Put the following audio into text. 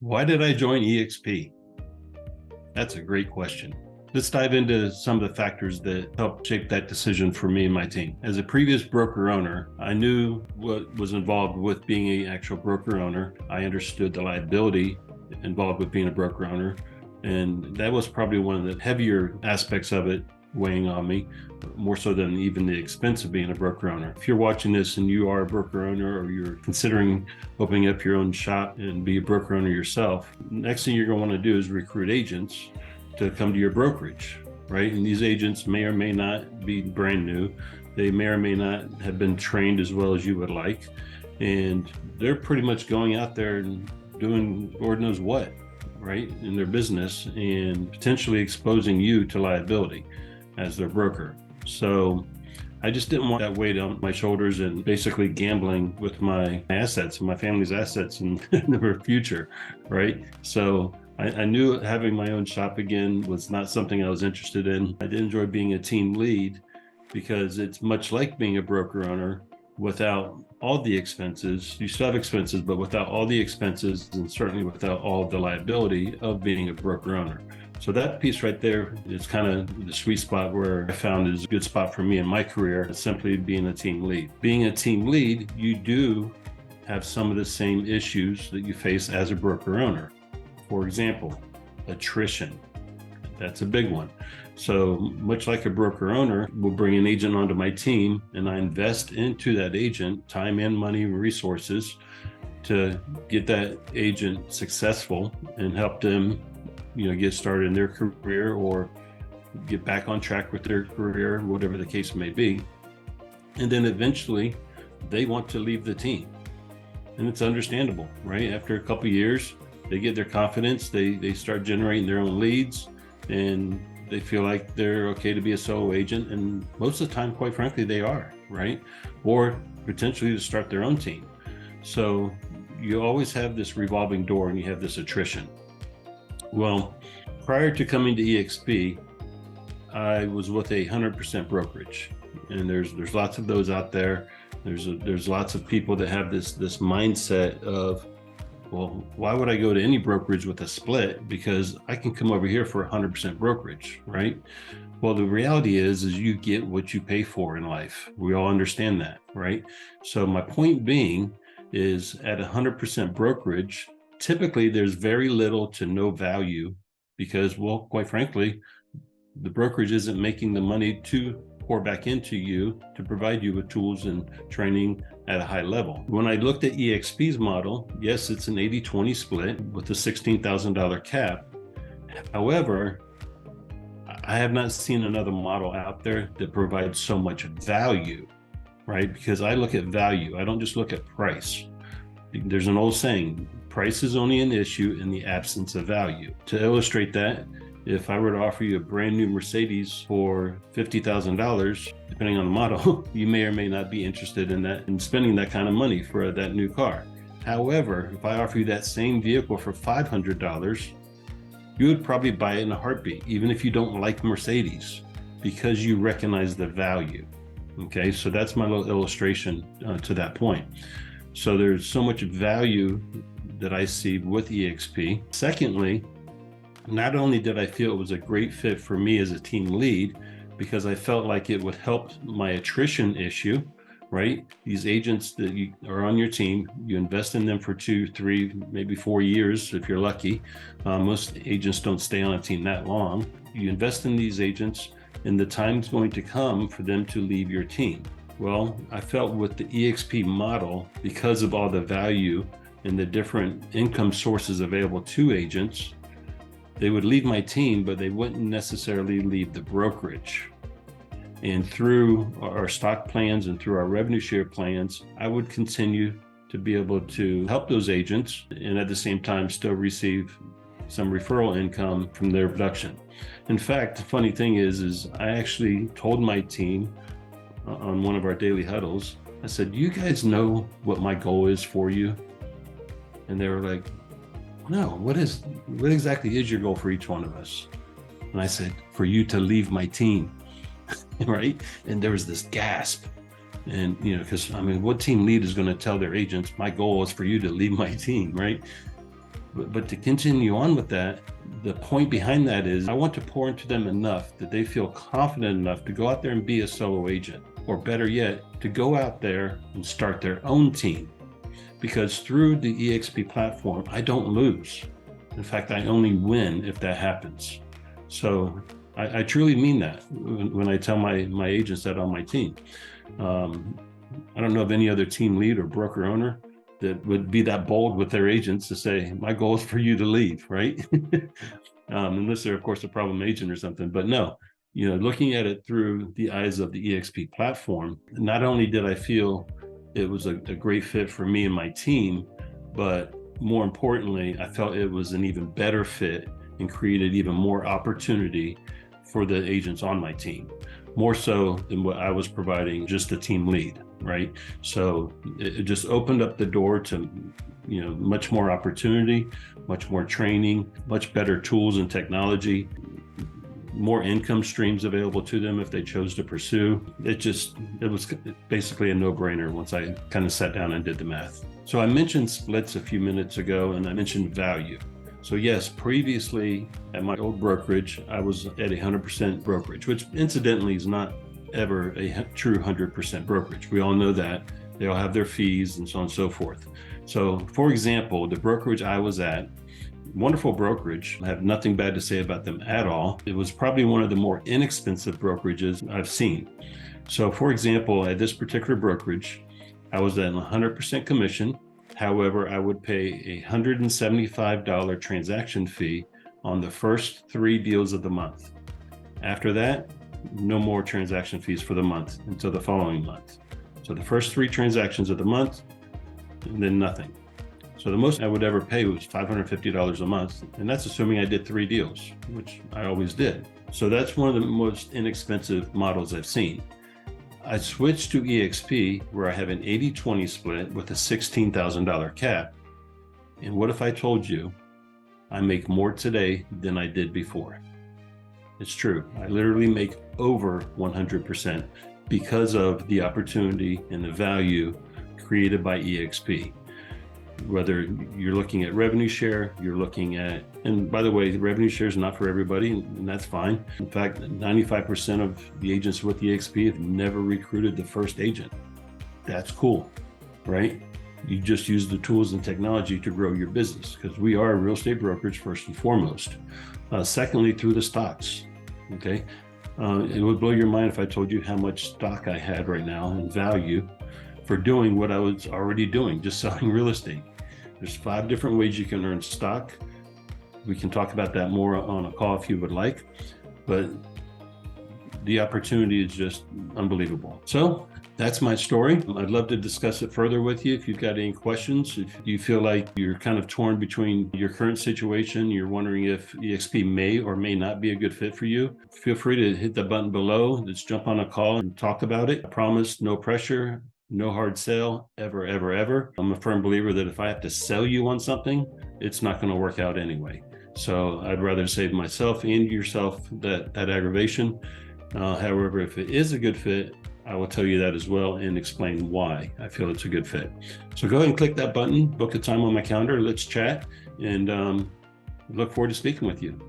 Why did I join eXp? That's a great question. Let's dive into some of the factors that helped shape that decision for me and my team. As a previous broker owner, I knew what was involved with being an actual broker owner. I understood the liability involved with being a broker owner. And that was probably one of the heavier aspects of it weighing on me, more so than even the expense of being a broker owner. If you're watching this and you are a broker owner, or you're considering opening up your own shop and be a broker owner yourself, next thing you're going to want to do is recruit agents to come to your brokerage, right? And these agents may or may not be brand new. They may or may not have been trained as well as you would like. And they're pretty much going out there and doing Lord knows what, right, in their business, and potentially exposing you to liability as their broker. So I just didn't want that weight on my shoulders and basically gambling with my assets and my family's assets in the future, right? So I knew having my own shop again was not something I was interested in. I did enjoy being a team lead because it's much like being a broker owner without all the expenses. You still have expenses, but without all the expenses, and certainly without all of the liability of being a broker owner. So that piece right there is kind of the sweet spot where I found is a good spot for me in my career, simply being a team lead. Being a team lead, you do have some of the same issues that you face as a broker owner. For example, attrition. That's a big one. So much like a broker owner, we'll bring an agent onto my team and I invest into that agent time and money and resources to get that agent successful and help them, get started in their career or get back on track with their career, whatever the case may be. And then eventually they want to leave the team. And it's understandable, right? After a couple of years, they get their confidence, they start generating their own leads, and they feel like they're okay to be a solo agent. And most of the time, quite frankly, they are, right? Or potentially to start their own team. So you always have this revolving door and you have this attrition. Well, prior to coming to eXp, I was with 100% brokerage, and there's lots of those out there. There's lots of people that have this mindset of, well, why would I go to any brokerage with a split? Because I can come over here for 100% brokerage, right? Well, the reality is you get what you pay for in life. We all understand that, right? So my point being is at 100% brokerage, typically there's very little to no value because, well, quite frankly, the brokerage isn't making the money to pour back into you to provide you with tools and training at a high level. When I looked at eXp's model, yes, it's an 80-20 split with a $16,000 cap. However, I have not seen another model out there that provides so much value, right? Because I look at value. I don't just look at price. There's an old saying, price is only an issue in the absence of value. To illustrate that, if I were to offer you a brand new Mercedes for $50,000, depending on the model, you may or may not be interested in that and spending that kind of money for that new car. However, if I offer you that same vehicle for $500, you would probably buy it in a heartbeat, even if you don't like Mercedes, because you recognize the value. Okay, so that's my little illustration to that point. So there's so much value that I see with eXp. Secondly, not only did I feel it was a great fit for me as a team lead, because I felt like it would help my attrition issue, right? These agents that you are on your team, you invest in them for 2, 3, maybe 4 years if you're lucky. Most agents don't stay on a team that long. You invest in these agents, and the time's going to come for them to leave your team. Well, I felt with the eXp model, because of all the value and the different income sources available to agents, they would leave my team, but they wouldn't necessarily leave the brokerage. And through our stock plans and through our revenue share plans, I would continue to be able to help those agents and at the same time still receive some referral income from their production. In fact, the funny thing is I actually told my team on one of our daily huddles, I said, "Do you guys know what my goal is for you?" And they were like, "No, what exactly is your goal for each one of us?" And I said, "For you to leave my team." Right? And there was this gasp. And, because what team lead is going to tell their agents, my goal is for you to leave my team, right? But to continue on with that, the point behind that is I want to pour into them enough that they feel confident enough to go out there and be a solo agent, or better yet, to go out there and start their own team. Because through the eXp platform, I don't lose. In fact, I only win if that happens. So I truly mean that when I tell my agents that on my team. I don't know of any other team lead or broker owner that would be that bold with their agents to say, my goal is for you to leave, right? Unless they're, of course, a problem agent or something. But no, looking at it through the eyes of the eXp platform, not only did I feel it was a great fit for me and my team, but more importantly, I felt it was an even better fit and created even more opportunity for the agents on my team, more so than what I was providing just a team lead, right? So it just opened up the door to, much more opportunity, much more training, much better tools and technology, more income streams available to them if they chose to pursue. It was basically a no-brainer once I kind of sat down and did the math. So I mentioned splits a few minutes ago, and I mentioned value. So yes, previously at my old brokerage, I was at 100% brokerage, which incidentally is not ever a true 100% brokerage. We all know that. They all have their fees and so on and so forth. So for example, the brokerage I was at, wonderful brokerage. I have nothing bad to say about them at all. It was probably one of the more inexpensive brokerages I've seen. So for example, at this particular brokerage, I was at 100% commission. However, I would pay a $175 transaction fee on the first 3 deals of the month. After that, no more transaction fees for the month until the following month. So the first 3 transactions of the month, and then nothing. So the most I would ever pay was $550 a month. And that's assuming I did 3 deals, which I always did. So that's one of the most inexpensive models I've seen. I switched to eXp where I have an 80-20 split with a $16,000 cap. And what if I told you I make more today than I did before? It's true. I literally make over 100% because of the opportunity and the value created by eXp. Whether you're looking at revenue share, you're looking at, and by the way, the revenue share is not for everybody, and that's fine. In fact, 95% of the agents with eXp have never recruited the first agent. That's cool, right? You just use the tools and technology to grow your business, because we are a real estate brokerage first and foremost. Secondly, through the stocks, okay? It would blow your mind if I told you how much stock I had right now in value for doing what I was already doing, just selling real estate. There's 5 different ways you can earn stock. We can talk about that more on a call if you would like, but the opportunity is just unbelievable. So that's my story. I'd love to discuss it further with you if you've got any questions. If you feel like you're kind of torn between your current situation, you're wondering if eXp may or may not be a good fit for you, feel free to hit the button below. Let's jump on a call and talk about it. I promise, no pressure. No hard sell, ever, ever, ever. I'm a firm believer that if I have to sell you on something, it's not going to work out anyway. So I'd rather save myself and yourself that aggravation. However, if it is a good fit, I will tell you that as well and explain why I feel it's a good fit. So go ahead and click that button, book a time on my calendar, let's chat, and look forward to speaking with you.